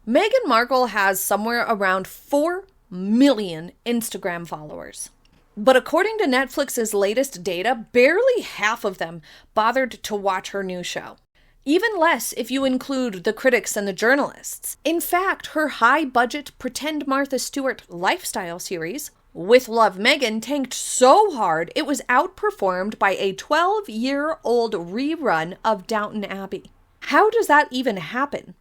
Meghan Markle has somewhere around 4 million Instagram followers. But according to Netflix's latest data, barely half of them bothered to watch her new show. Even less if you include the critics and the journalists. In fact, her high-budget Pretend Martha Stewart lifestyle series, With Love Meghan, tanked so hard it was outperformed by a 12-year-old rerun of Downton Abbey. How does that even happen?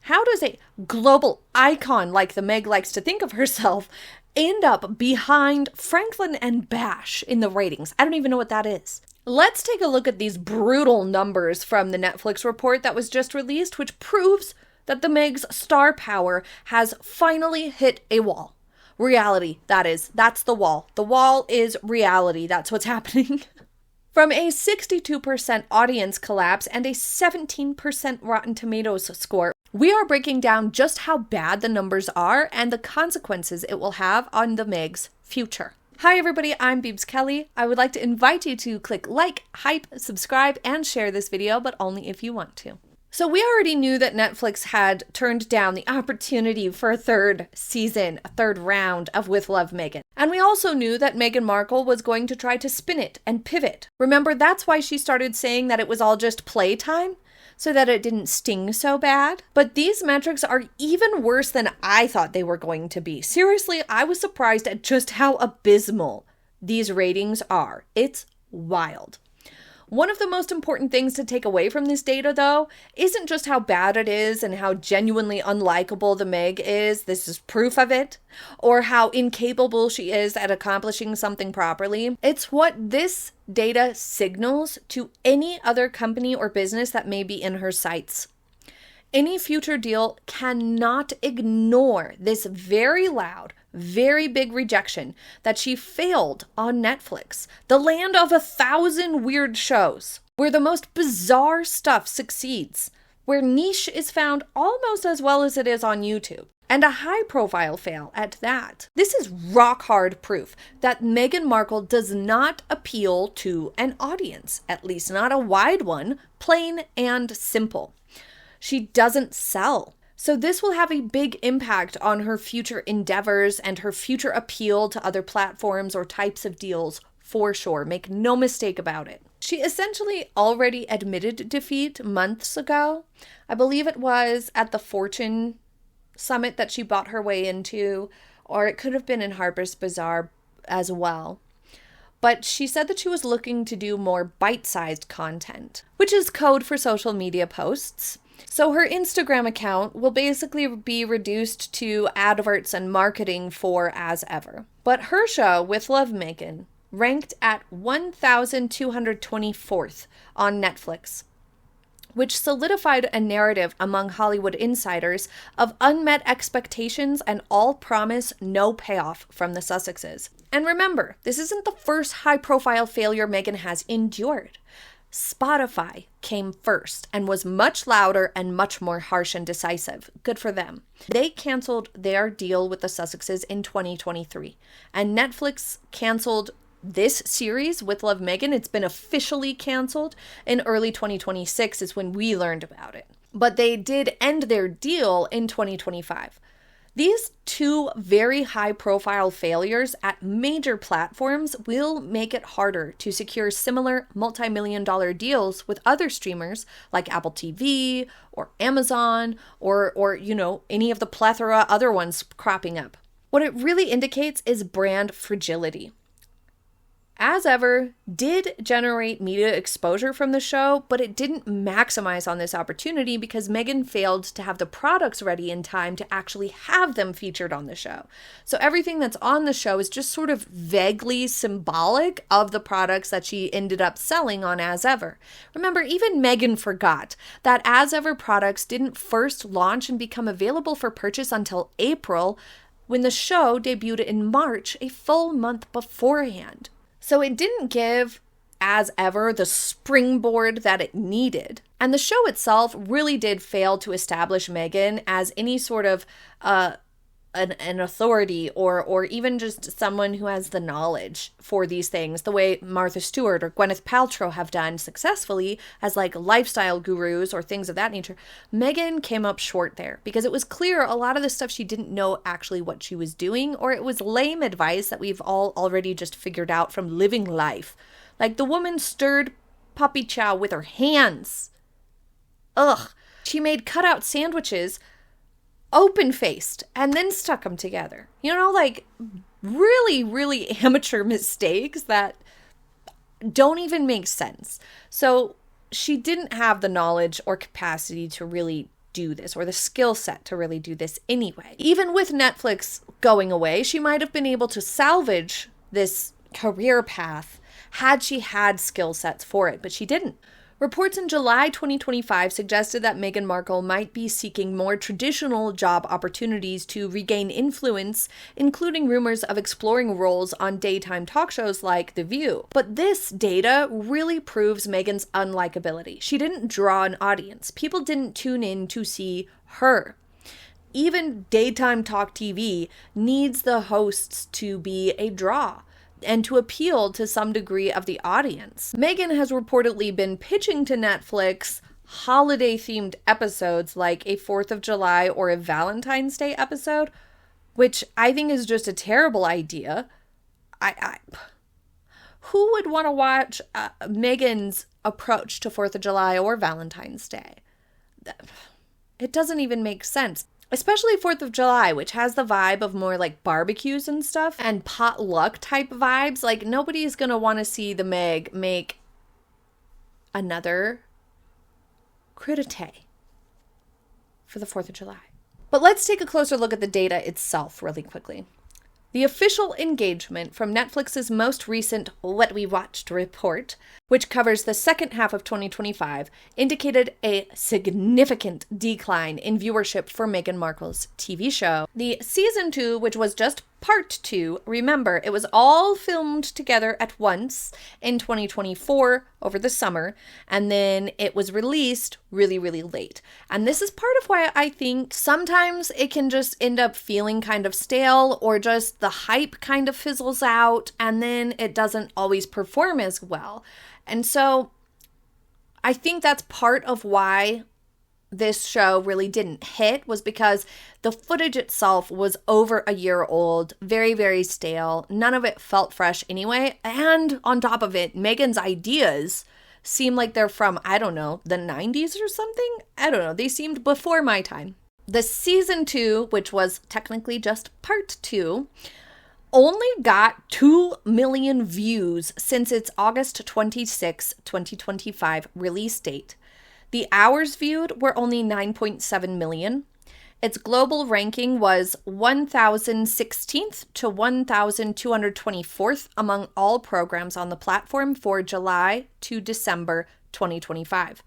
How does a global icon like the Meg likes to think of herself end up behind Franklin and Bash in the ratings? I don't even know what that is. Let's take a look at these brutal numbers from the Netflix report that was just released, which proves that the Meg's star power has finally hit a wall. Reality, that is. That's the wall. The wall is reality. That's what's happening. From a 62% audience collapse and a 17% Rotten Tomatoes score, we are breaking down just how bad the numbers are and the consequences it will have on the Meg's future. Hi everybody, I'm Beebs Kelly. I would like to invite you to click like, hype, subscribe, and share this video, but only if you want to. So we already knew that Netflix had turned down the opportunity for a third season, a third round of With Love Meghan. And we also knew that Meghan Markle was going to try to spin it and pivot. Remember, that's why she started saying that it was all just playtime, so that it didn't sting so bad. But these metrics are even worse than I thought they were going to be. Seriously, I was surprised at just how abysmal these ratings are. It's wild. One of the most important things to take away from this data, though, isn't just how bad it is and how genuinely unlikable the Meg is, this is proof of it, or how incapable she is at accomplishing something properly. It's what this data signals to any other company or business that may be in her sights. Any future deal cannot ignore this very loud, very big rejection that she failed on Netflix, the land of 1,000 weird shows, where the most bizarre stuff succeeds, where niche is found almost as well as it is on YouTube, and a high-profile fail at that. This is rock-hard proof that Meghan Markle does not appeal to an audience, at least not a wide one, plain and simple. She doesn't sell. So this will have a big impact on her future endeavors and her future appeal to other platforms or types of deals, for sure. Make no mistake about it. She essentially already admitted defeat months ago. I believe it was at the Fortune Summit that she bought her way into, or it could have been in Harper's Bazaar as well. But she said that she was looking to do more bite-sized content, which is code for social media posts. So her Instagram account will basically be reduced to adverts and marketing for as ever. But her show, With Love Meghan, ranked at 1,224th on Netflix, which solidified a narrative among Hollywood insiders of unmet expectations and all promise, no payoff from the Sussexes. And remember, this isn't the first high-profile failure Meghan has endured. Spotify came first and was much louder and much more harsh and decisive. Good for them. They canceled their deal with the Sussexes in 2023, and Netflix canceled this series, With Love Meghan. It's been officially canceled in early 2026 is when we learned about it. But they did end their deal in 2025. These two very high-profile failures at major platforms will make it harder to secure similar multi-million-dollar deals with other streamers like Apple TV or Amazon or any of the plethora other ones cropping up. What it really indicates is brand fragility. As ever, did generate media exposure from the show, but it didn't maximize on this opportunity because Meghan failed to have the products ready in time to actually have them featured on the show. So everything that's on the show is just sort of vaguely symbolic of the products that she ended up selling on As Ever. Remember, even Meghan forgot that As Ever products didn't first launch and become available for purchase until April, when the show debuted in March, a full month beforehand. So it didn't give As Ever the springboard that it needed. And the show itself really did fail to establish Meghan as any sort of an authority or even just someone who has the knowledge for these things, the way Martha Stewart or Gwyneth Paltrow have done successfully as like lifestyle gurus or things of that nature. Meghan came up short there because it was clear a lot of the stuff she didn't know actually what she was doing, or it was lame advice that we've all already just figured out from living life. Like the woman stirred puppy chow with her hands. Ugh. She made cutout sandwiches open-faced and then stuck them together. You know, like really, really amateur mistakes that don't even make sense. So she didn't have the knowledge or capacity to really do this, or the skill set to really do this anyway. Even with Netflix going away, she might have been able to salvage this career path had she had skill sets for it, but she didn't. Reports in July 2025 suggested that Meghan Markle might be seeking more traditional job opportunities to regain influence, including rumors of exploring roles on daytime talk shows like The View. But this data really proves Meghan's unlikability. She didn't draw an audience. People didn't tune in to see her. Even daytime talk TV needs the hosts to be a draw and to appeal to some degree of the audience. Meghan has reportedly been pitching to Netflix holiday-themed episodes like a 4th of July or a Valentine's Day episode, which I think is just a terrible idea. Who would want to watch Meghan's approach to 4th of July or Valentine's Day? It doesn't even make sense. Especially 4th of July, which has the vibe of more like barbecues and stuff and potluck type vibes. Like nobody's going to want to see the Meg make another crudité for the 4th of July. But let's take a closer look at the data itself really quickly. The official engagement from Netflix's most recent What We Watched report, which covers the second half of 2025, indicated a significant decline in viewership for Meghan Markle's TV show. The season 2, which was just part 2, remember, it was all filmed together at once in 2024 over the summer, and then it was released really, really late. And this is part of why I think sometimes it can just end up feeling kind of stale, or just the hype kind of fizzles out, and then it doesn't always perform as well. And so I think that's part of why this show really didn't hit, was because the footage itself was over a year old, very, very stale. None of it felt fresh anyway. And on top of it, Meghan's ideas seem like they're from, I don't know, the 90s or something? I don't know. They seemed before my time. The season 2, which was technically just part 2, only got 2 million views since its August 26, 2025 release date. The hours viewed were only 9.7 million. Its global ranking was 1,016th to 1,224th among all programs on the platform for July to December 2025.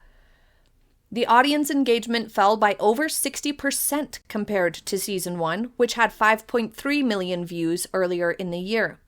The audience engagement fell by over 60% compared to season 1, which had 5.3 million views earlier in the year.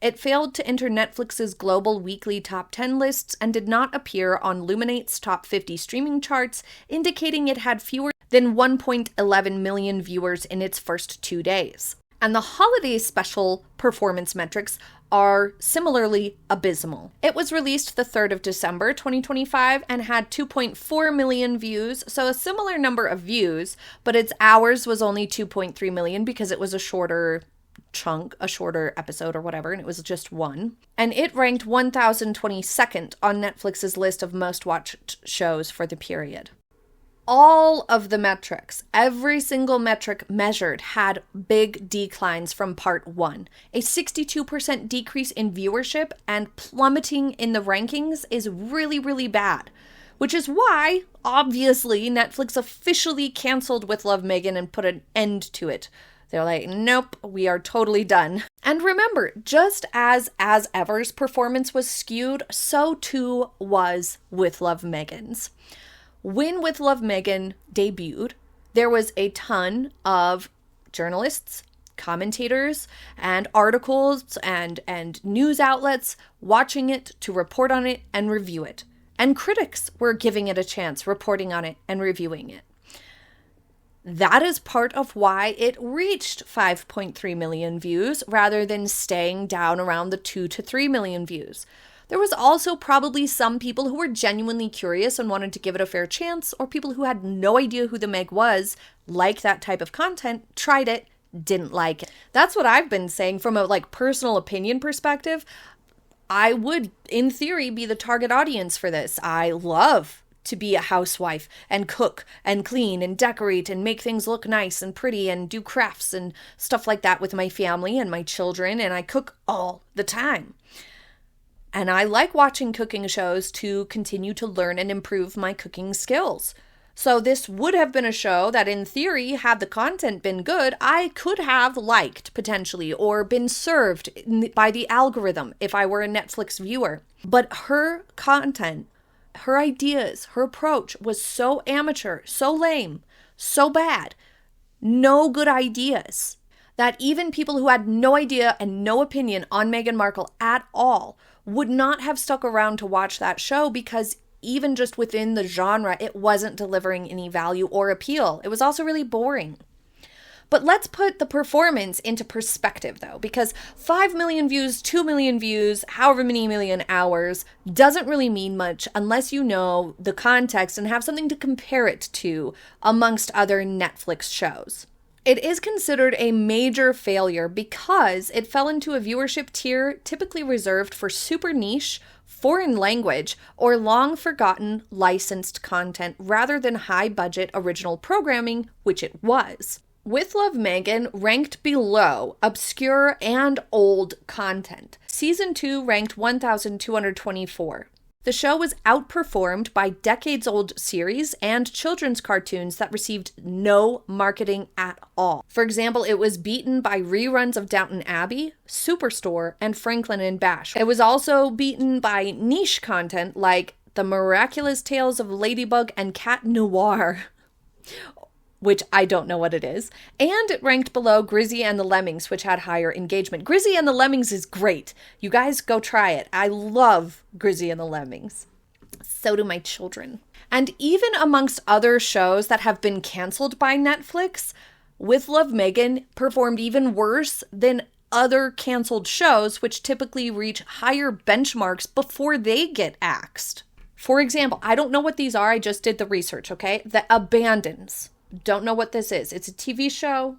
It failed to enter Netflix's global weekly top 10 lists and did not appear on Luminate's top 50 streaming charts, indicating it had fewer than 1.11 million viewers in its first 2 days. And the holiday special performance metrics are similarly abysmal. It was released the 3rd of December 2025 and had 2.4 million views, so a similar number of views, but its hours was only 2.3 million because it was a shorter chunk, a shorter episode or whatever, and it was just one. And it ranked 1022nd on Netflix's list of most watched shows for the period. All of the metrics, every single metric measured, had big declines from part 1. A 62% decrease in viewership and plummeting in the rankings is really, really bad. Which is why, obviously, Netflix officially canceled With Love Meghan and put an end to it. They're like, nope, we are totally done. And remember, just as Ever's performance was skewed, so too was With Love Meghan's. When With Love Meghan debuted, there was a ton of journalists, commentators, and articles and news outlets watching it to report on it and review it. And critics were giving it a chance, reporting on it and reviewing it. That is part of why it reached 5.3 million views rather than staying down around the 2 to 3 million views. There was also probably some people who were genuinely curious and wanted to give it a fair chance, or people who had no idea who the Meg was, liked that type of content, tried it, didn't like it. That's what I've been saying from a personal opinion perspective. I would, in theory, be the target audience for this. I love to be a housewife and cook and clean and decorate and make things look nice and pretty and do crafts and stuff like that with my family and my children, and I cook all the time. And I like watching cooking shows to continue to learn and improve my cooking skills. So this would have been a show that, in theory, had the content been good, I could have liked potentially or been served by the algorithm if I were a Netflix viewer. But her content, her ideas, her approach was so amateur, so lame, so bad, no good ideas, that even people who had no idea and no opinion on Meghan Markle at all would not have stuck around to watch that show, because even just within the genre, it wasn't delivering any value or appeal. It was also really boring. But let's put the performance into perspective, though, because 5 million views, 2 million views, however many million hours doesn't really mean much unless you know the context and have something to compare it to amongst other Netflix shows. It is considered a major failure because it fell into a viewership tier typically reserved for super niche, foreign language, or long forgotten licensed content rather than high budget original programming, which it was. With Love Meghan ranked below obscure and old content. Season 2 ranked 1,224. The show was outperformed by decades-old series and children's cartoons that received no marketing at all. For example, it was beaten by reruns of Downton Abbey, Superstore, and Franklin and Bash. It was also beaten by niche content like The Miraculous Tales of Ladybug and Cat Noir, which I don't know what it is, and it ranked below Grizzy and the Lemmings, which had higher engagement. Grizzy and the Lemmings is great. You guys go try it. I love Grizzy and the Lemmings. So do my children. And even amongst other shows that have been canceled by Netflix, With Love Meghan performed even worse than other canceled shows, which typically reach higher benchmarks before they get axed. For example, I don't know what these are. I just did the research, okay? The Abandons. Don't know what this is. It's a TV show.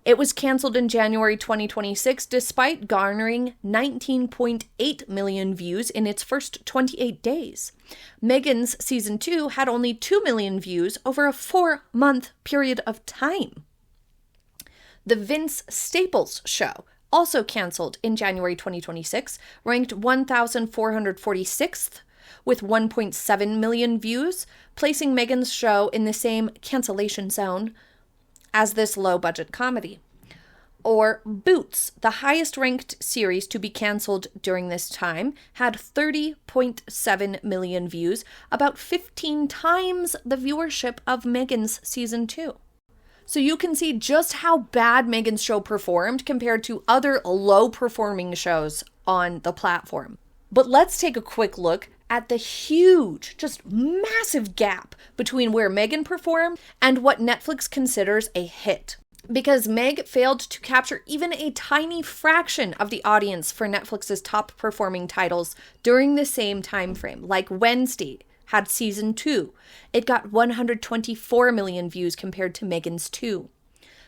It was canceled in January 2026 despite garnering 19.8 million views in its first 28 days. Meghan's season 2 had only 2 million views over a 4-month period of time. The Vince Staples Show, also canceled in January 2026, ranked 1,446th with 1.7 million views, placing Meghan's show in the same cancellation zone as this low-budget comedy. Or Boots, the highest-ranked series to be canceled during this time, had 30.7 million views, about 15 times the viewership of Meghan's season 2. So you can see just how bad Meghan's show performed compared to other low-performing shows on the platform. But let's take a quick look at the huge, just massive gap between where Meghan performed and what Netflix considers a hit. Because Meg failed to capture even a tiny fraction of the audience for Netflix's top performing titles during the same time frame. Like Wednesday had season 2. It got 124 million views compared to Meghan's 2.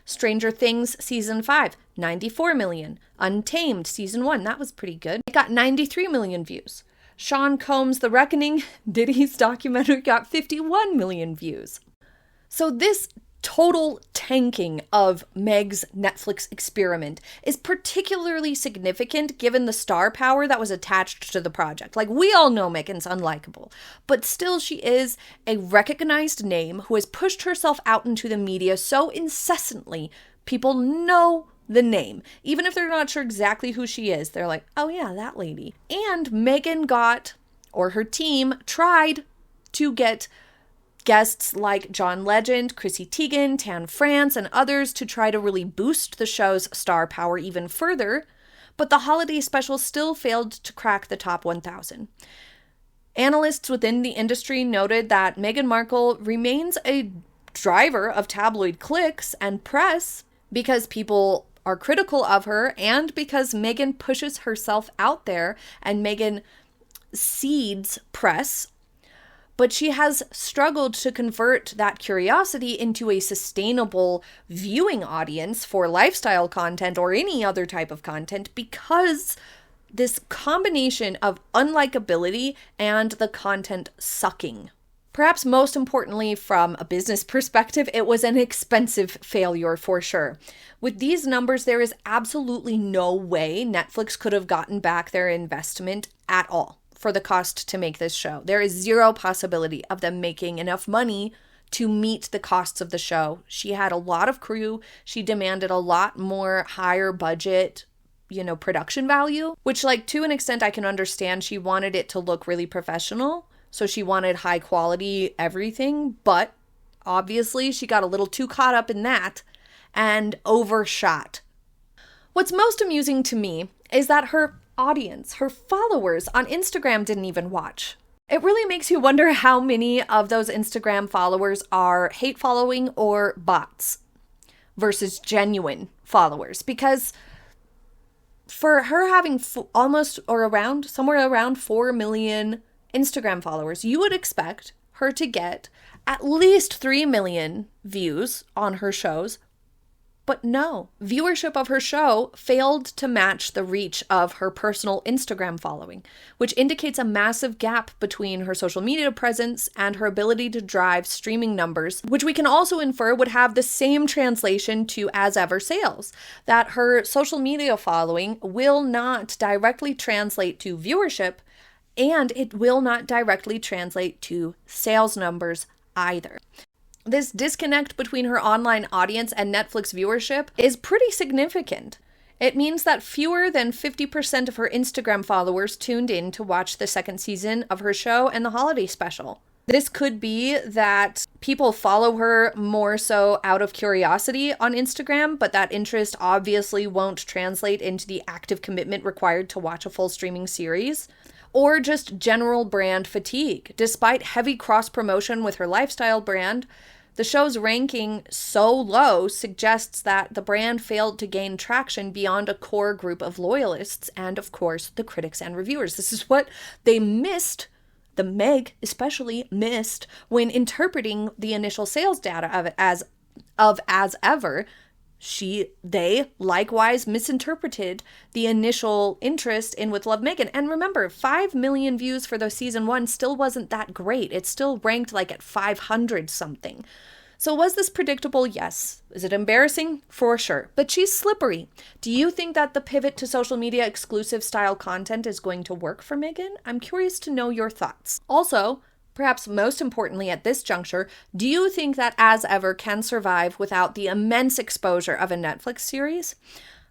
Stranger Things season 5, 94 million. Untamed season 1, that was pretty good. It got 93 million views. Sean Combs' The Reckoning, Diddy's documentary, got 51 million views. So this total tanking of Meg's Netflix experiment is particularly significant given the star power that was attached to the project. Like, we all know Meghan's unlikable, but still she is a recognized name who has pushed herself out into the media so incessantly, people know the name. Even if they're not sure exactly who she is, they're like, oh yeah, that lady. And Meghan got, or her team tried to get guests like John Legend, Chrissy Teigen, Tan France, and others to try to really boost the show's star power even further, but the holiday special still failed to crack the top 1,000. Analysts within the industry noted that Meghan Markle remains a driver of tabloid clicks and press because people are critical of her and because Meghan pushes herself out there and Meghan seeds press. But she has struggled to convert that curiosity into a sustainable viewing audience for lifestyle content or any other type of content because this combination of unlikability and the content sucking. Perhaps most importantly, from a business perspective, it was an expensive failure for sure. With these numbers, there is absolutely no way Netflix could have gotten back their investment at all for the cost to make this show. There is zero possibility of them making enough money to meet the costs of the show. She had a lot of crew. She demanded a lot more higher budget, production value, which to an extent I can understand. She wanted it to look really professional. So she wanted high quality everything, but obviously she got a little too caught up in that and overshot. What's most amusing to me is that her audience, her followers on Instagram didn't even watch. It really makes you wonder how many of those Instagram followers are hate following or bots versus genuine followers, because for her having somewhere around 4 million Instagram followers, you would expect her to get at least 3 million views on her shows. But no, viewership of her show failed to match the reach of her personal Instagram following, which indicates a massive gap between her social media presence and her ability to drive streaming numbers, which we can also infer would have the same translation to as ever sales, that her social media following will not directly translate to viewership, and it will not directly translate to sales numbers either. This disconnect between her online audience and Netflix viewership is pretty significant. It means that fewer than 50% of her Instagram followers tuned in to watch the second season of her show and the holiday special. This could be that people follow her more so out of curiosity on Instagram, but that interest obviously won't translate into the active commitment required to watch a full streaming series. Or just general brand fatigue. Despite heavy cross-promotion with her lifestyle brand, the show's ranking so low suggests that the brand failed to gain traction beyond a core group of loyalists and, of course, the critics and reviewers. This is what they missed, the Meg especially missed, when interpreting the initial sales data of it as ever. They likewise misinterpreted the initial interest in With Love Meghan. And remember, 5 million views for the season 1 still wasn't that great. It still ranked at 500 something. So was this predictable? Yes. Is it embarrassing? For sure. But she's slippery. Do you think that the pivot to social media exclusive style content is going to work for Meghan? I'm curious to know your thoughts. Also, perhaps most importantly at this juncture, do you think that As Ever can survive without the immense exposure of a Netflix series?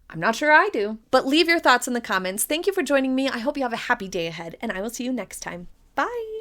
I'm not sure I do, but leave your thoughts in the comments. Thank you for joining me. I hope you have a happy day ahead, and I will see you next time. Bye!